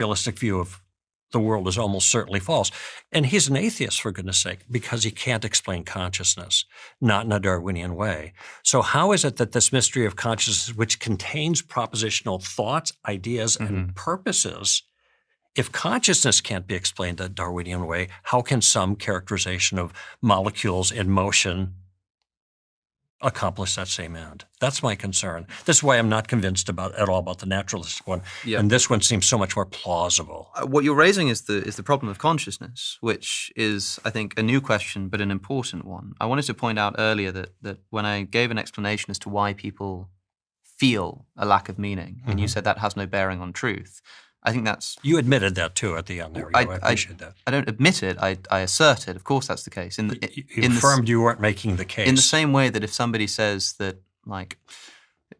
realistic view of the world is almost certainly false. And he's an atheist, for goodness sake, because he can't explain consciousness, not in a Darwinian way. So how is it that this mystery of consciousness, which contains propositional thoughts, ideas, and purposes, if consciousness can't be explained in a Darwinian way, how can some characterization of molecules in motion accomplish that same end? That's my concern. This is why I'm not convinced at all about the naturalistic one. Yeah. And this one seems so much more plausible. What you're raising is the problem of consciousness, which is, I think, a new question, but an important one. I wanted to point out earlier that when I gave an explanation as to why people feel a lack of meaning, and you said that has no bearing on truth, I think that's... You admitted that, too, at the end there. I appreciate that. I don't admit it. I assert it. Of course that's the case. You affirmed you weren't making the case. In the same way that if somebody says that, like,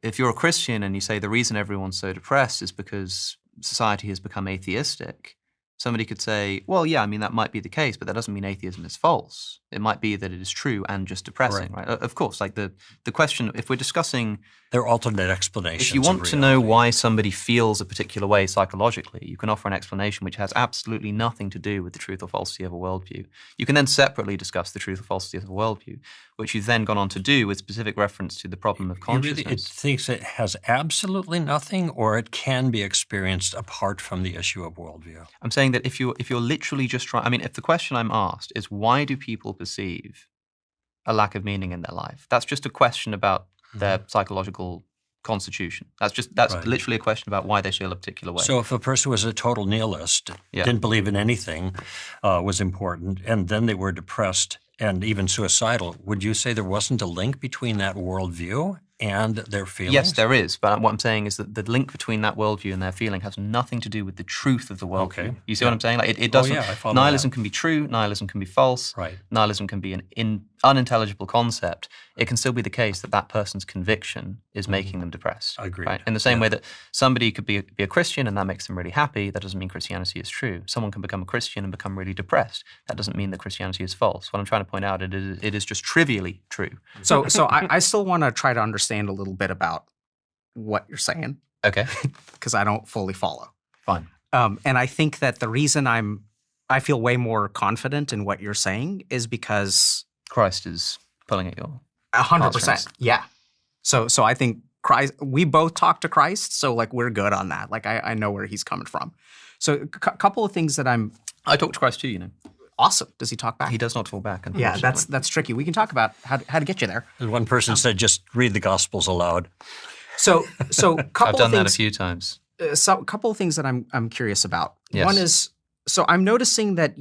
if you're a Christian and you say the reason everyone's so depressed is because society has become atheistic, somebody could say, well, yeah, I mean, that might be the case, but that doesn't mean atheism is false. It might be that it is true and just depressing, right? Of course, like the question, if we're discussing... There are alternate explanations. If you want to know why somebody feels a particular way psychologically, you can offer an explanation which has absolutely nothing to do with the truth or falsity of a worldview. You can then separately discuss the truth or falsity of a worldview, which you've then gone on to do with specific reference to the problem of consciousness. It thinks it has absolutely nothing, or it can be experienced apart from the issue of worldview? I'm saying that if you're literally just trying... I mean, if the question I'm asked is why do people perceive a lack of meaning in their life, that's just a question about their psychological constitution. That's literally a question about why they feel a particular way. So if a person was a total nihilist, didn't believe in anything was important, and then they were depressed and even suicidal, would you say there wasn't a link between that worldview and their feelings? Yes, there is. But what I'm saying is that the link between that worldview and their feeling has nothing to do with the truth of the worldview. Okay. You see what I'm saying? Like it doesn't. I follow nihilism that. can be true. Nihilism can be false. Right. Nihilism can be an unintelligible concept. It can still be the case that that person's conviction is making them depressed. Agreed. Right? In the same way that somebody could be a Christian and that makes them really happy, that doesn't mean Christianity is true. Someone can become a Christian and become really depressed. That doesn't mean that Christianity is false. What I'm trying to point out, it is just trivially true. So I still want to try to understand a little bit about what you're saying. Okay. Because I don't fully follow. Fine. And I think that the reason I feel way more confident in what you're saying is because Christ is pulling at your 100%. Yeah. So I think Christ, we both talk to Christ, so like we're good on that. Like I know where he's coming from. So a couple of things that I talk to Christ too, you know. Awesome. Does he talk back? He does not talk back. Yeah, that's tricky. We can talk about how to get you there. One person said, just read the Gospels aloud. So I've done that a few times. So a couple of things that I'm curious about. Yes. One is, so I'm noticing that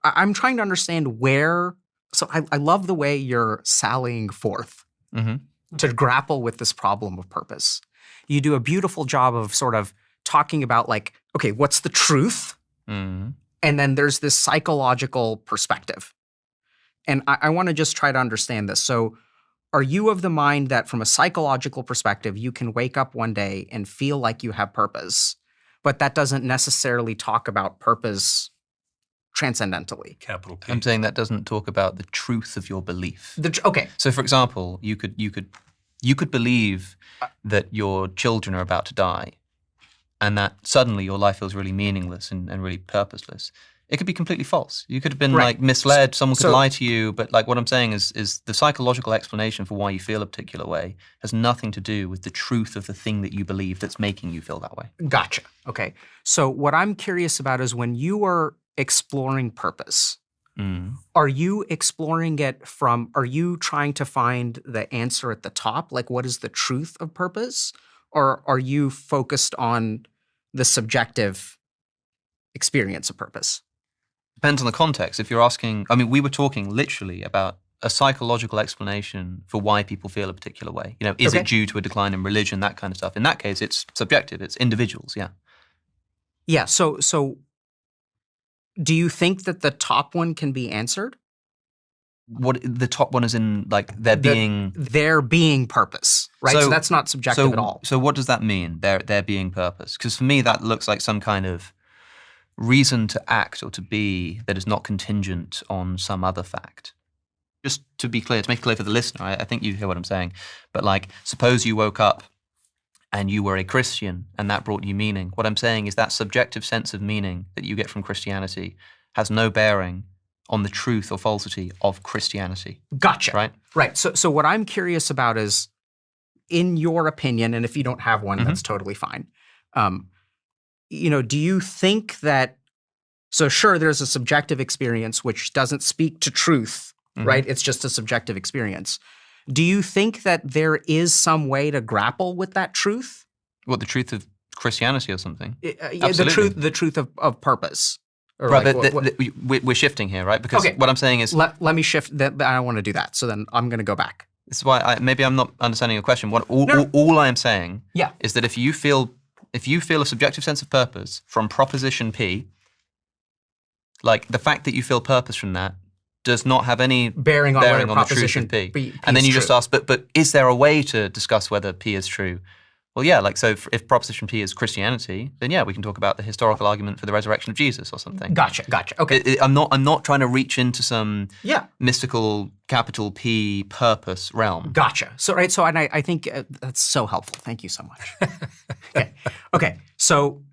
I'm trying to understand where, so I love the way you're sallying forth to grapple with this problem of purpose. You do a beautiful job of sort of talking about like, okay, what's the truth? And then there's this psychological perspective. And I want to just try to understand this. So are you of the mind that from a psychological perspective, you can wake up one day and feel like you have purpose, but that doesn't necessarily talk about purpose transcendentally? Capital P. I'm saying that doesn't talk about the truth of your belief. Okay. So for example, you could believe that your children are about to die, and that suddenly your life feels really meaningless and really purposeless. It could be completely false. You could have been like misled. Someone could lie to you. But like what I'm saying is the psychological explanation for why you feel a particular way has nothing to do with the truth of the thing that you believe that's making you feel that way. Gotcha. Okay. So what I'm curious about is when you are exploring purpose, are you exploring it are you trying to find the answer at the top? Like what is the truth of purpose? Or are you focused on the subjective experience of purpose? Depends on the context. If you're asking, I mean, we were talking literally about a psychological explanation for why people feel a particular way. You know, is it due to a decline in religion, that kind of stuff? In that case, it's subjective. It's individuals, yeah. Yeah, so do you think that the top one can be answered? What the top one is in, like there being purpose, right? So that's not subjective at all. So what does that mean? There being purpose? Because for me, that looks like some kind of reason to act or to be that is not contingent on some other fact. Just to be clear, to make it clear for the listener, I think you hear what I'm saying. But like, suppose you woke up and you were a Christian and that brought you meaning. What I'm saying is that subjective sense of meaning that you get from Christianity has no bearing on the truth or falsity of Christianity. Gotcha. Right? Right. So what I'm curious about is, in your opinion, and if you don't have one, that's totally fine. Do you think that, so sure, there's a subjective experience which doesn't speak to truth, right? It's just a subjective experience. Do you think that there is some way to grapple with that truth? What, the truth of Christianity or something? The truth of purpose. Or right, like, but we're shifting here, right? Because what I'm saying is... Let me shift. I don't want to do that. So then I'm going to go back. This is why maybe I'm not understanding your question. All I am saying is that if you feel a subjective sense of purpose from proposition P, like the fact that you feel purpose from that does not have any bearing on the truth of P. And then you just ask, but is there a way to discuss whether P is true? Well, yeah, like, so if proposition P is Christianity, then yeah, we can talk about the historical argument for the resurrection of Jesus or something. Gotcha. Okay. I'm not trying to reach into some mystical capital P purpose realm. Gotcha. So and I think that's so helpful. Thank you so much. Okay. So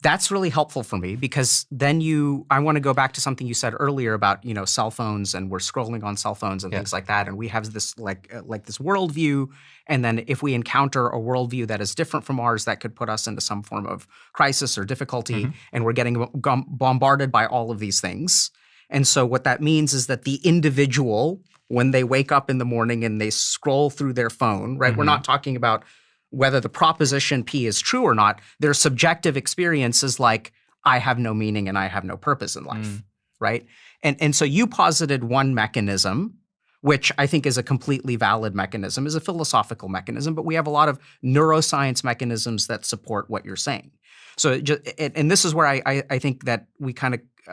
that's really helpful for me, because then I want to go back to something you said earlier about, cell phones, and we're scrolling on cell phones and things like that. And we have this like this worldview. And then if we encounter a worldview that is different from ours, that could put us into some form of crisis or difficulty. And we're getting bombarded by all of these things. And so what that means is that the individual, when they wake up in the morning and they scroll through their phone, right? We're not talking about whether the proposition P is true or not. Their subjective experience is like, I have no meaning and I have no purpose in life, right? And so you posited one mechanism, which I think is a completely valid mechanism, is a philosophical mechanism, but we have a lot of neuroscience mechanisms that support what you're saying. So, and this is where I think that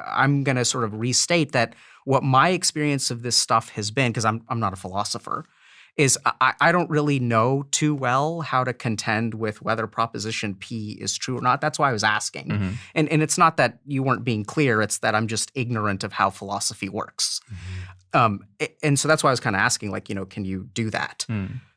I'm going to sort of restate that what my experience of this stuff has been, because I'm not a philosopher, is I don't really know too well how to contend with whether proposition P is true or not. That's why I was asking. And it's not that you weren't being clear, it's that I'm just ignorant of how philosophy works. And so that's why I was kind of asking, like, can you do that?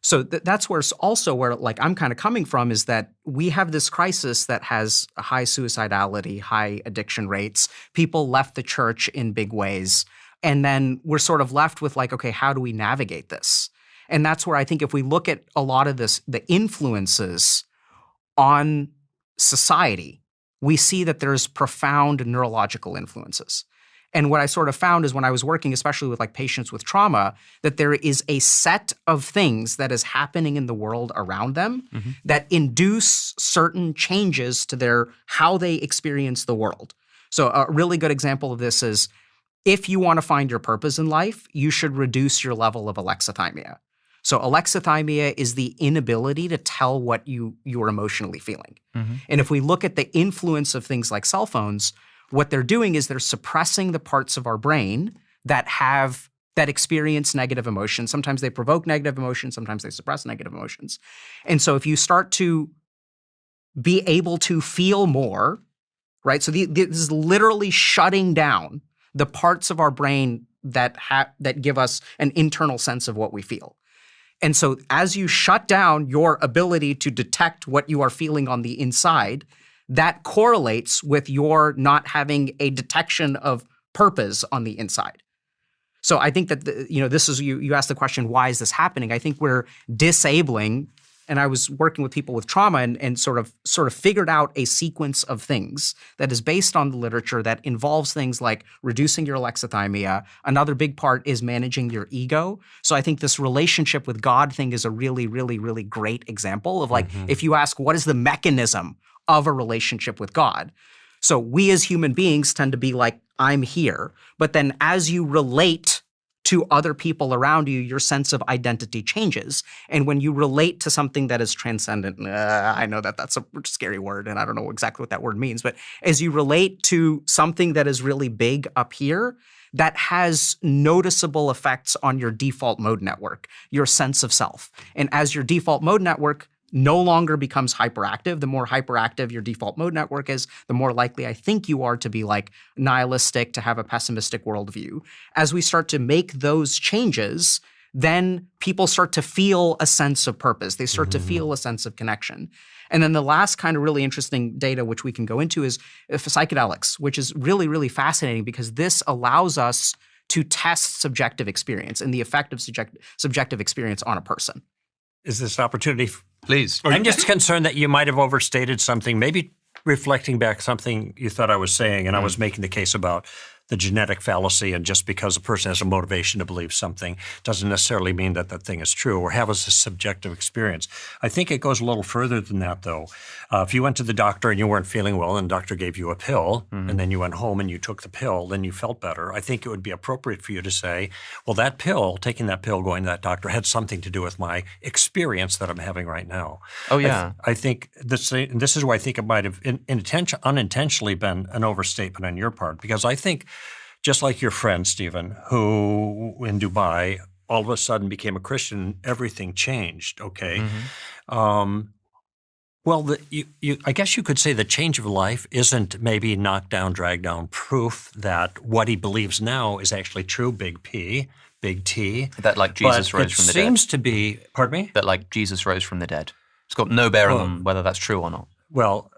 So that's where like I'm kind of coming from, is that we have this crisis that has high suicidality, high addiction rates. People left the church in big ways. And then we're sort of left with like, okay, how do we navigate this? And that's where I think if we look at a lot of the influences on society, we see that there's profound neurological influences. And what I sort of found is when I was working, especially with like patients with trauma, that there is a set of things that is happening in the world around them that induce certain changes to how they experience the world. So a really good example of this is, if you want to find your purpose in life, you should reduce your level of alexithymia. So alexithymia is the inability to tell what you're emotionally feeling. And if we look at the influence of things like cell phones, what they're doing is they're suppressing the parts of our brain that experience negative emotions. Sometimes they provoke negative emotions, sometimes they suppress negative emotions. And so if you start to be able to feel more, right? So this is literally shutting down the parts of our brain that give us an internal sense of what we feel. And so as you shut down your ability to detect what you are feeling on the inside, that correlates with your not having a detection of purpose on the inside. So I think that, this is, you asked the question, why is this happening? I think we're disabling, and I was working with people with trauma and sort of figured out a sequence of things that is based on the literature that involves things like reducing your alexithymia. Another big part is managing your ego. So I think this relationship with God thing is a really, really, really great example of like, if you ask, what is the mechanism of a relationship with God? So we as human beings tend to be like, I'm here. But then as you relate to other people around you, your sense of identity changes. And when you relate to something that is transcendent, I know that that's a scary word and I don't know exactly what that word means, but as you relate to something that is really big up here, that has noticeable effects on your default mode network, your sense of self. And as your default mode network no longer becomes hyperactive, the more hyperactive your default mode network is, the more likely I think you are to be like nihilistic, to have a pessimistic worldview. As we start to make those changes, then people start to feel a sense of purpose. They start to feel a sense of connection. And then the last kind of really interesting data, which we can go into, is psychedelics, which is really, really fascinating because this allows us to test subjective experience and the effect of subjective experience on a person. Is this an opportunity? Please. I'm just concerned that you might have overstated something, maybe reflecting back something you thought I was saying, and I was making the case about the genetic fallacy, and just because a person has a motivation to believe something doesn't necessarily mean that that thing is true or have a subjective experience. I think it goes a little further than that, though. If you went to the doctor and you weren't feeling well and the doctor gave you a pill, and then you went home and you took the pill, then you felt better, I think it would be appropriate for you to say, well, that pill, taking that pill, going to that doctor had something to do with my experience that I'm having right now. Oh, yeah. I think this is why I think it might have unintentionally been an overstatement on your part, because I think just like your friend, Stephen, who in Dubai all of a sudden became a Christian, everything changed, okay? Well, I guess you could say the change of life isn't maybe knock down, drag down proof that what he believes now is actually true, big P, big T. That like Jesus rose from the dead. It seems to be, pardon me? That like Jesus rose from the dead. It's got no bearing on whether that's true or not. Well,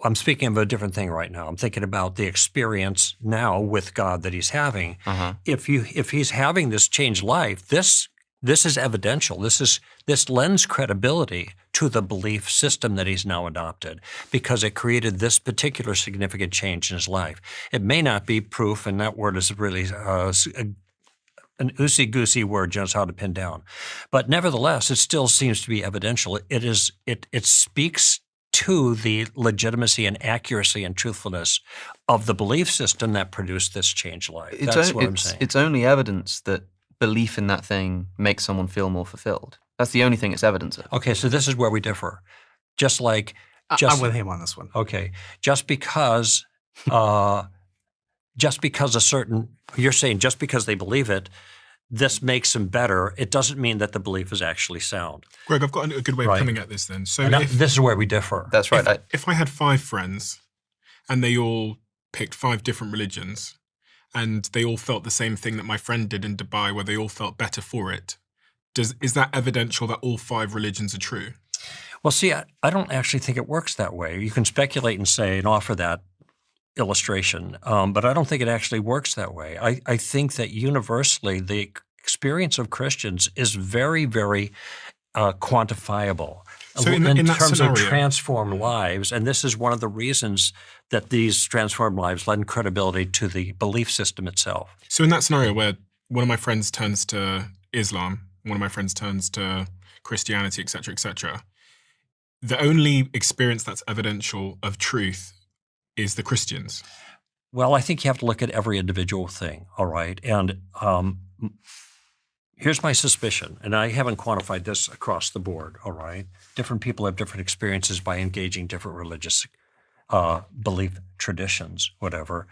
I'm speaking of a different thing right now. I'm thinking about the experience now with God that he's having. If he's having this changed life, this is evidential. This lends credibility to the belief system that he's now adopted because it created this particular significant change in his life. It may not be proof, and that word is really an loosey-goosey word, just how to pin down. But nevertheless, it still seems to be evidential. It speaks to the legitimacy and accuracy and truthfulness of the belief system that produced this changed life. That's what I'm saying. It's only evidence that belief in that thing makes someone feel more fulfilled. That's the only thing it's evidence of. Okay, so this is where we differ. I'm with him on this one. Okay, just because you're saying just because they believe it, this makes them better. It doesn't mean that the belief is actually sound. Greg, I've got a good way of coming at this then. So this is where we differ. That's right. If I had 5 friends and they all picked 5 different religions and they all felt the same thing that my friend did in Dubai, where they all felt better for it, is that evidential that all 5 religions are true? Well, see, I don't actually think it works that way. You can speculate and say and offer that illustration, but I don't think it actually works that way. I think that universally the experience of Christians is very, very quantifiable So in terms scenario, of transformed lives. And this is one of the reasons that these transformed lives lend credibility to the belief system itself. So in that scenario where one of my friends turns to Islam, one of my friends turns to Christianity, et cetera, the only experience that's evidential of truth is the Christians. Well, I think you have to look at every individual thing, all right? And here's my suspicion, and I haven't quantified this across the board, all right? Different people have different experiences by engaging different religious belief traditions, whatever.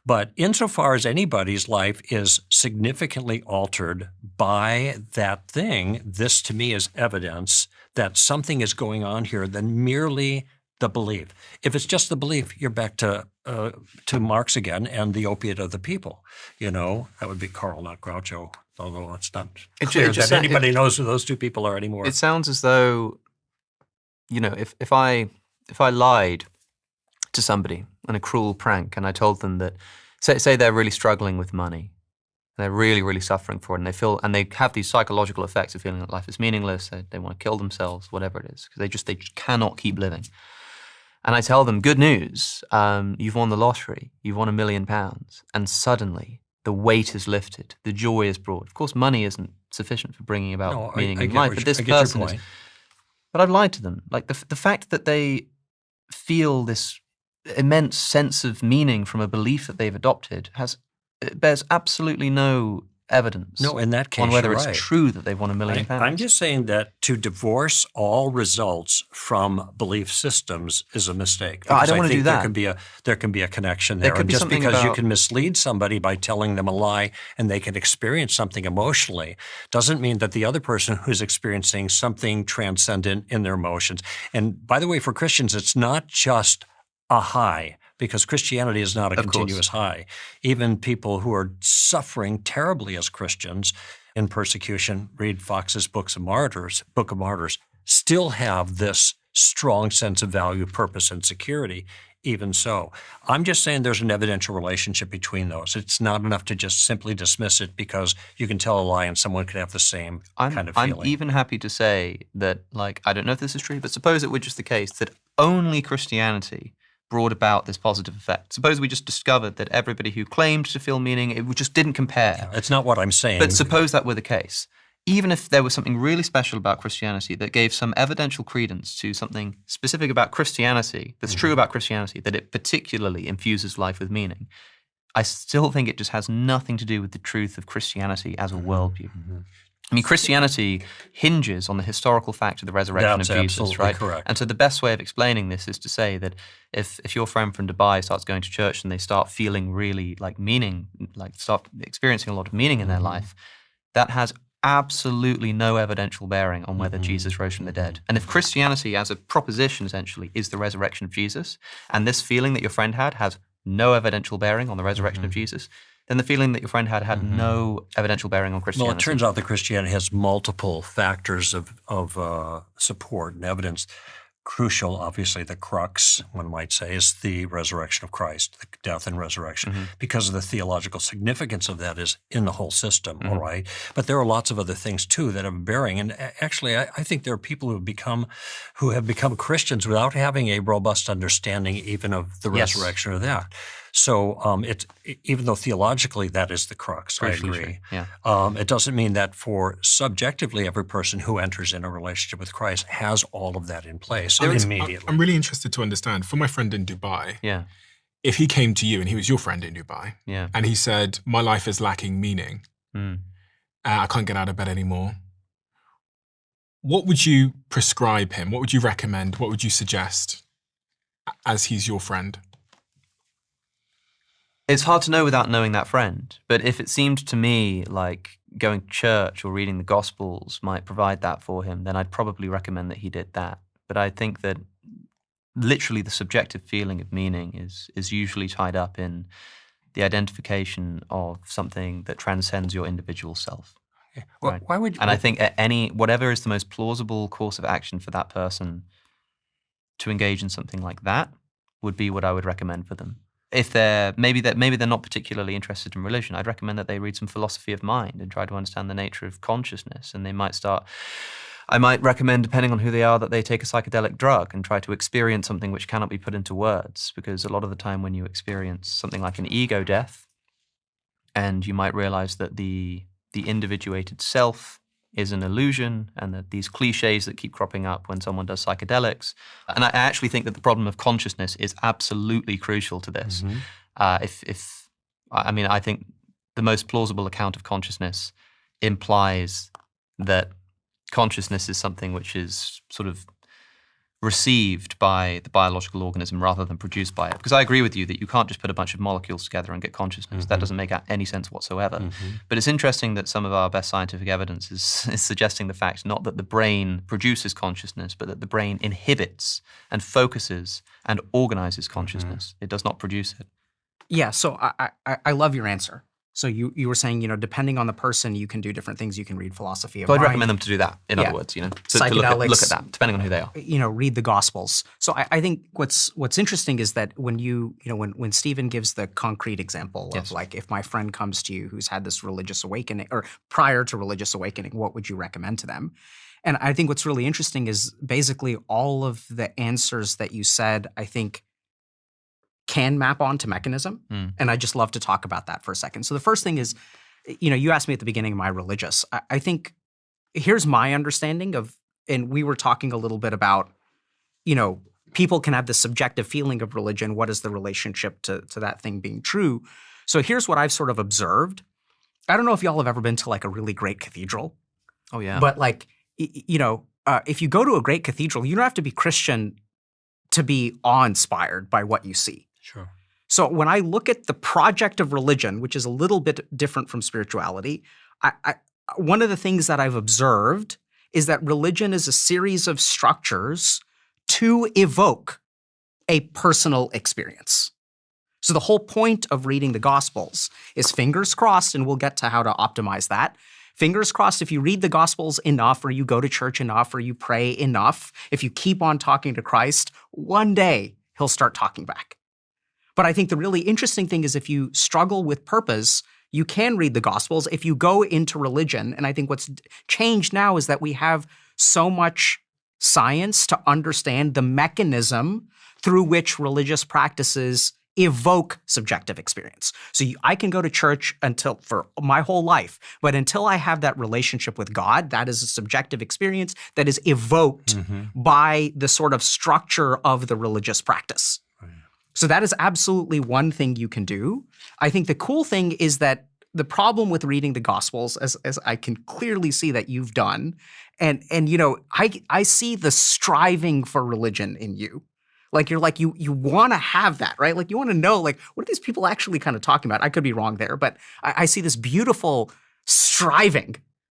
But insofar as anybody's life is significantly altered by that thing, this to me is evidence that something is going on here than merely the belief. If it's just the belief, you're back to Marx again and the opiate of the people. You know, that would be Karl, not Groucho, although it's not clear that anybody knows who those two people are anymore. It sounds as though, you know, if I lied to somebody in a cruel prank and I told them that, say they're really struggling with money, they're really, really suffering for it, and they have these psychological effects of feeling that life is meaningless, they want to kill themselves, whatever it is, because they just cannot keep living. And I tell them, good news, you've won the lottery, you've won £1 million, and suddenly the weight is lifted, the joy is brought. Of course, money isn't sufficient for bringing about meaning in life, but this person is. But I've lied to them. Like the fact that they feel this immense sense of meaning from a belief that they've adopted bears absolutely no evidence in that case, on whether it's right. true that they've won £1 million. I'm just saying that to divorce all results from belief systems is a mistake. I don't want to do that. There can be a connection there. And just because you can mislead somebody by telling them a lie and they can experience something emotionally doesn't mean that the other person who's experiencing something transcendent in their emotions. And by the way, for Christians, it's not just a high, because Christianity is not a continuous high. Even people who are suffering terribly as Christians in persecution, read Fox's Book of Martyrs, still have this strong sense of value, purpose, and security. Even so, I'm just saying there's an evidential relationship between those. It's not enough to just simply dismiss it because you can tell a lie and someone could have the same kind of feeling. I'm even happy to say that, like, I don't know if this is true, but suppose it were just the case that only Christianity brought about this positive effect. Suppose we just discovered that everybody who claimed to feel meaning, it just didn't compare. Yeah, it's not what I'm saying. But suppose that were the case. Even if there was something really special about Christianity that gave some evidential credence to something specific about Christianity, that's true about Christianity, that it particularly infuses life with meaning, I still think it just has nothing to do with the truth of Christianity as a worldview. I mean, Christianity hinges on the historical fact of the resurrection of Jesus, right? Correct. And so the best way of explaining this is to say that if your friend from Dubai starts going to church and they start feeling really like meaning, like start experiencing a lot of meaning in their life, that has absolutely no evidential bearing on whether Jesus rose from the dead. And if Christianity as a proposition essentially is the resurrection of Jesus, and this feeling that your friend had has no evidential bearing on the resurrection of Jesus, then the feeling that your friend had no evidential bearing on Christianity. Well, it turns out that Christianity has multiple factors of support and evidence. Crucial, obviously, the crux, one might say, is the resurrection of Christ, the death and resurrection, because of the theological significance of that is in the whole system, all right? But there are lots of other things, too, that have bearing. And actually, I think there are people who have become Christians without having a robust understanding even of the resurrection of that. So even though theologically that is the crux, I agree. Yeah. It doesn't mean that for subjectively every person who enters in a relationship with Christ has all of that in place immediately. I'm really interested to understand, for my friend in Dubai, if he came to you and he was your friend in Dubai, and he said, my life is lacking meaning, I can't get out of bed anymore, what would you prescribe him? What would you recommend? What would you suggest as he's your friend? It's hard to know without knowing that friend. But if it seemed to me like going to church or reading the Gospels might provide that for him, then I'd probably recommend that he did that. But I think that literally the subjective feeling of meaning is usually tied up in the identification of something that transcends your individual self. Well, right? Why would? And I think whatever is the most plausible course of action for that person to engage in something like that would be what I would recommend for them. If maybe they're not particularly interested in religion, I'd recommend that they read some philosophy of mind and try to understand the nature of consciousness. And I might recommend, depending on who they are, that they take a psychedelic drug and try to experience something which cannot be put into words. Because a lot of the time when you experience something like an ego death, and you might realize that the individuated self is an illusion, and that these cliches that keep cropping up when someone does psychedelics. And I actually think that the problem of consciousness is absolutely crucial to this. I think the most plausible account of consciousness implies that consciousness is something which is sort of received by the biological organism rather than produced by it. Because I agree with you that you can't just put a bunch of molecules together and get consciousness. That doesn't make any sense whatsoever. But it's interesting that some of our best scientific evidence is suggesting the fact not that the brain produces consciousness, but that the brain inhibits and focuses and organizes consciousness. It does not produce it. Yeah, so I love your answer. So you were saying, depending on the person, you can do different things. You can read philosophy of So I'd mind. recommend them to do that, in other words, to look Psychedelics, at that, depending on who they are. Read the Gospels. So I think what's interesting is that when when Stephen gives the concrete example of like, if my friend comes to you who's had this religious awakening, or prior to religious awakening, what would you recommend to them? And I think what's really interesting is basically all of the answers that you said, I think, can map onto mechanism. And I just love to talk about that for a second. So the first thing is, you asked me at the beginning, am I religious? I think here's my understanding of, and we were talking a little bit about, people can have this subjective feeling of religion. What is the relationship to that thing being true? So here's what I've sort of observed. I don't know if y'all have ever been to like a really great cathedral. Oh, yeah. But like, if you go to a great cathedral, you don't have to be Christian to be awe-inspired by what you see. Sure. So when I look at the project of religion, which is a little bit different from spirituality, one of the things that I've observed is that religion is a series of structures to evoke a personal experience. So the whole point of reading the Gospels is, fingers crossed, and we'll get to how to optimize that, fingers crossed, if you read the Gospels enough, or you go to church enough, or you pray enough, if you keep on talking to Christ, one day he'll start talking back. But I think the really interesting thing is if you struggle with purpose, you can read the Gospels. If you go into religion, and I think what's changed now is that we have so much science to understand the mechanism through which religious practices evoke subjective experience. So I can go to church for my whole life, but until I have that relationship with God, that is a subjective experience that is evoked by the sort of structure of the religious practice. So that is absolutely one thing you can do. I think the cool thing is that the problem with reading the Gospels, as I can clearly see that you've done, and I see the striving for religion in you. Like you want to have that, right? Like you want to know, like, what are these people actually kind of talking about? I could be wrong there, but I see this beautiful striving